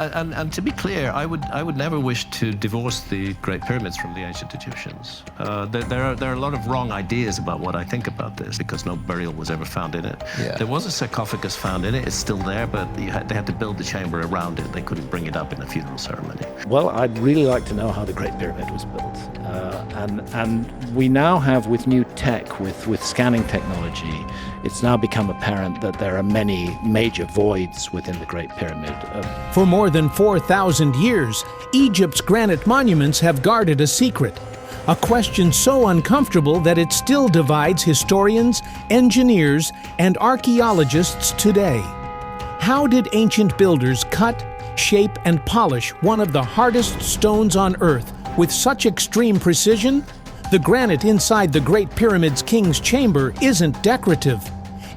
and to be clear, I would never wish to divorce the Great Pyramids from the ancient Egyptians. There are a lot of wrong ideas about what I think about this, because no burial was ever found in it. Yeah. There was a sarcophagus found in it. It's still there, but they had to build the chamber around it. They couldn't bring it up in a funeral ceremony. Well, I'd really like to know how the Great Pyramid was built. And we now have, with new tech, with scanning technology, it's now become apparent that there are many major voids within the Great Pyramid. For more than 4,000 years, Egypt's granite monuments have guarded a secret, a question so uncomfortable that it still divides historians, engineers, and archaeologists today. How did ancient builders cut, shape, and polish one of the hardest stones on Earth with such extreme precision? The granite inside the Great Pyramid's King's Chamber isn't decorative.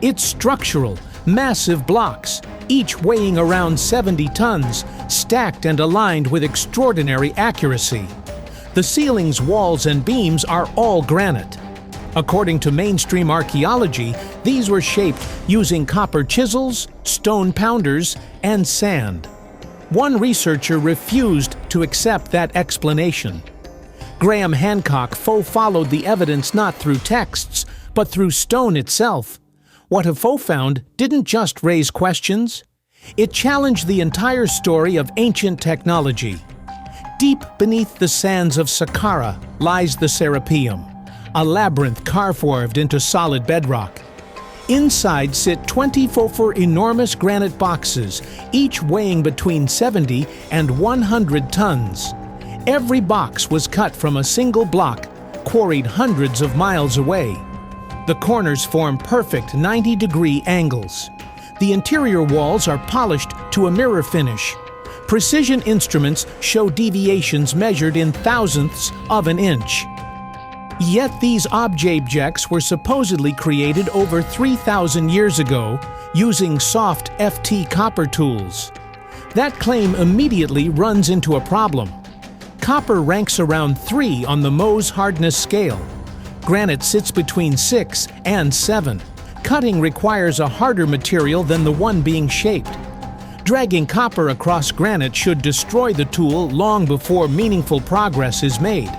It's structural, massive blocks, each weighing around 70 tons, stacked and aligned with extraordinary accuracy. The ceilings, walls, and beams are all granite. According to mainstream archaeology, these were shaped using copper chisels, stone pounders, and sand. One researcher refused to accept that explanation. Graham Hancock followed the evidence not through texts, but through stone itself. What Fo found didn't just raise questions, it challenged the entire story of ancient technology. Deep beneath the sands of Saqqara lies the Serapeum, a labyrinth carved into solid bedrock. Inside sit 24 enormous granite boxes, each weighing between 70 and 100 tons. Every box was cut from a single block, quarried hundreds of miles away. The corners form perfect 90-degree angles. The interior walls are polished to a mirror finish. Precision instruments show deviations measured in thousandths of an inch. Yet these objects were supposedly created over 3,000 years ago using soft FT copper tools. That claim immediately runs into a problem. Copper ranks around 3 on the Mohs hardness scale. Granite sits between 6 and 7. Cutting requires a harder material than the one being shaped. Dragging copper across granite should destroy the tool long before meaningful progress is made.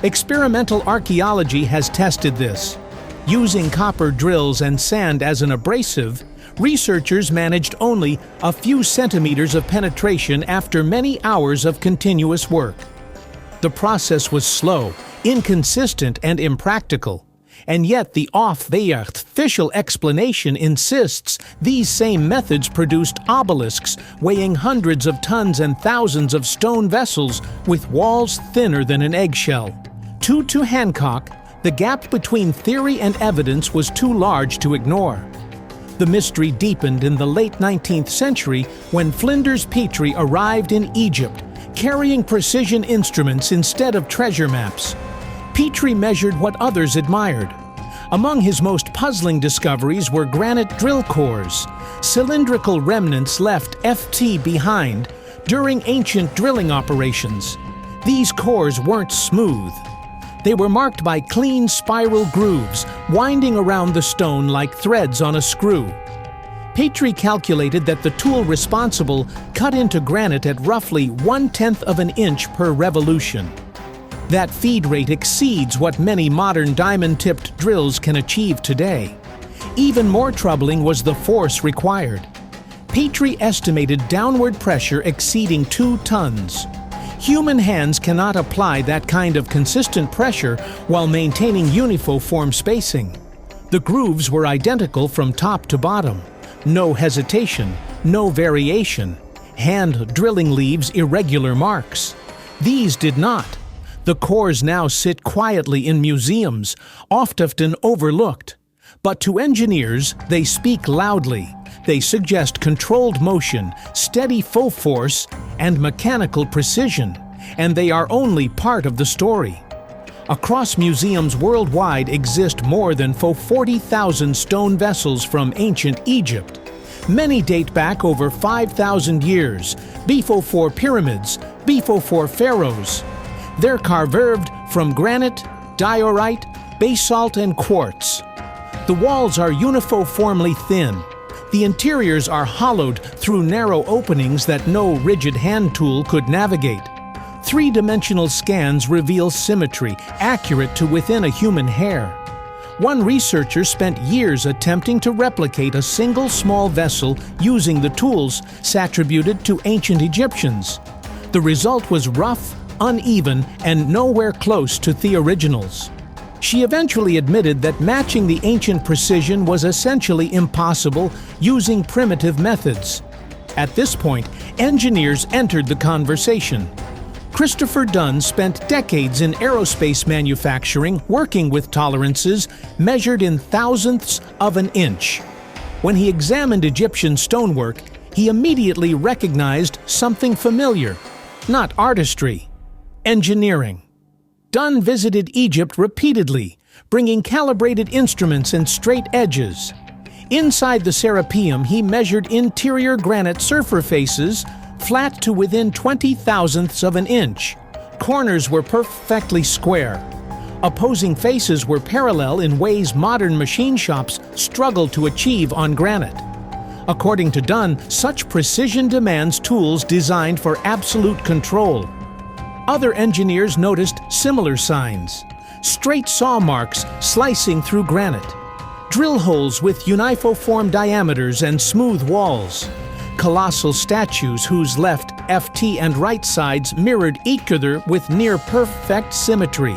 Experimental archaeology has tested this. Using copper drills and sand as an abrasive, researchers managed only a few centimeters of penetration after many hours of continuous work. The process was slow, inconsistent, and impractical. And yet the official explanation insists these same methods produced obelisks weighing hundreds of tons and thousands of stone vessels with walls thinner than an eggshell. To Hancock, the gap between theory and evidence was too large to ignore. The mystery deepened in the late 19th century when Flinders Petrie arrived in Egypt, carrying precision instruments instead of treasure maps. Petrie measured what others admired. Among his most puzzling discoveries were granite drill cores, cylindrical remnants left FT behind during ancient drilling operations. These cores weren't smooth. They were marked by clean spiral grooves winding around the stone like threads on a screw. Petrie calculated that the tool responsible cut into granite at roughly 1/10 of an inch per revolution. That feed rate exceeds what many modern diamond-tipped drills can achieve today. Even more troubling was the force required. Petrie estimated downward pressure exceeding 2 tons. Human hands cannot apply that kind of consistent pressure while maintaining uniform spacing. The grooves were identical from top to bottom. No hesitation, no variation. Hand drilling leaves irregular marks. These did not. The cores now sit quietly in museums, often overlooked. But to engineers, they speak loudly. They suggest controlled motion, steady full force, and mechanical precision, and they are only part of the story. Across museums worldwide exist more than 40,000 stone vessels from ancient Egypt. Many date back over 5,000 years, before pyramids, before pharaohs. They're carved from granite, diorite, basalt, and quartz. The walls are uniformly thin. The interiors are hollowed through narrow openings that no rigid hand tool could navigate. Three-dimensional scans reveal symmetry, accurate to within a human hair. One researcher spent years attempting to replicate a single small vessel using the tools attributed to ancient Egyptians. The result was rough, uneven, and nowhere close to the originals. She eventually admitted that matching the ancient precision was essentially impossible using primitive methods. At this point, engineers entered the conversation. Christopher Dunn spent decades in aerospace manufacturing working with tolerances measured in thousandths of an inch. When he examined Egyptian stonework, he immediately recognized something familiar. Not artistry, engineering. Dunn visited Egypt repeatedly, bringing calibrated instruments and straight edges. Inside the Serapeum, he measured interior granite surfaces flat to within 20,000ths of an inch. Corners were perfectly square. Opposing faces were parallel in ways modern machine shops struggled to achieve on granite. According to Dunn, such precision demands tools designed for absolute control. Other engineers noticed similar signs. Straight saw marks slicing through granite. Drill holes with uniform diameters and smooth walls. Colossal statues whose left, FT, and right sides mirrored each other with near-perfect symmetry.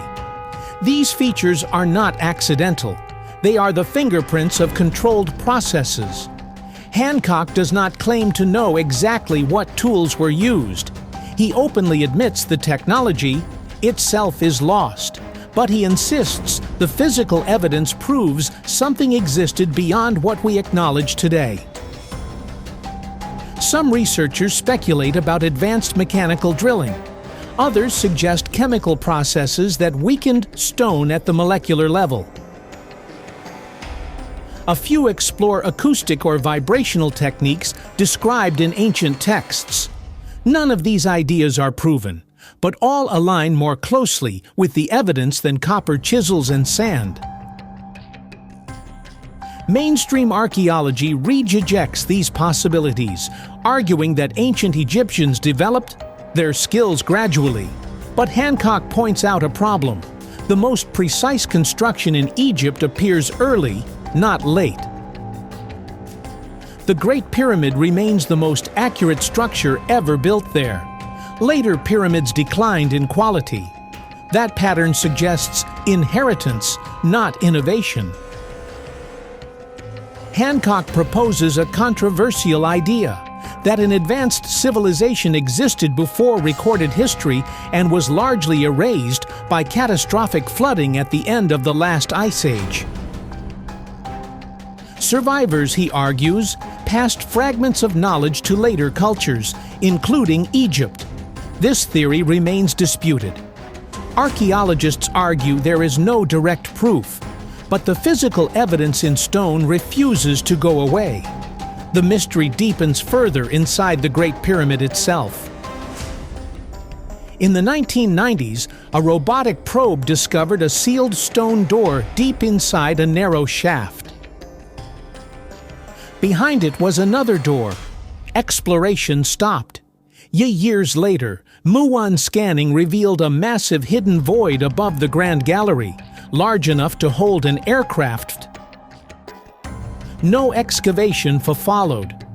These features are not accidental. They are the fingerprints of controlled processes. Hancock does not claim to know exactly what tools were used. He openly admits the technology itself is lost, but he insists the physical evidence proves something existed beyond what we acknowledge today. Some researchers speculate about advanced mechanical drilling. Others suggest chemical processes that weakened stone at the molecular level. A few explore acoustic or vibrational techniques described in ancient texts. None of these ideas are proven, but all align more closely with the evidence than copper chisels and sand. Mainstream archaeology rejects these possibilities, arguing that ancient Egyptians developed their skills gradually. But Hancock points out a problem. The most precise construction in Egypt appears early, not late. The Great Pyramid remains the most accurate structure ever built there. Later pyramids declined in quality. That pattern suggests inheritance, not innovation. Hancock proposes a controversial idea that an advanced civilization existed before recorded history and was largely erased by catastrophic flooding at the end of the last ice age. Survivors, he argues, passed fragments of knowledge to later cultures, including Egypt. This theory remains disputed. Archaeologists argue there is no direct proof, but the physical evidence in stone refuses to go away. The mystery deepens further inside the Great Pyramid itself. In the 1990s, a robotic probe discovered a sealed stone door deep inside a narrow shaft. Behind it was another door. Exploration stopped. Years later, Muon scanning revealed a massive hidden void above the Grand Gallery, large enough to hold an aircraft. No excavation followed.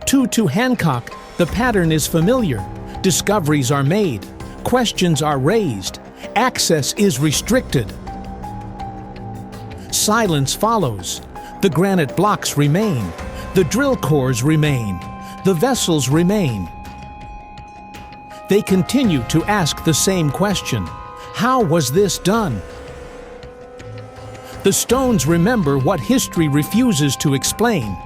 To Hancock, the pattern is familiar. Discoveries are made. Questions are raised. Access is restricted. Silence follows. The granite blocks remain. The drill cores remain. The vessels remain. They continue to ask the same question. How was this done? The stones remember what history refuses to explain.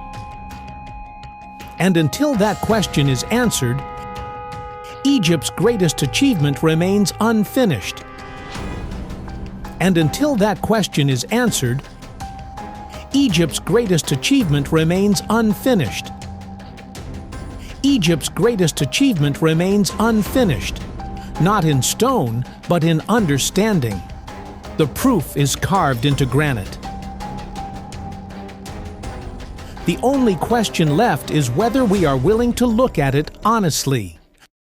And until that question is answered, Egypt's greatest achievement remains unfinished. And until that question is answered, Egypt's greatest achievement remains unfinished. Egypt's greatest achievement remains unfinished, not in stone, but in understanding. The proof is carved into granite. The only question left is whether we are willing to look at it honestly.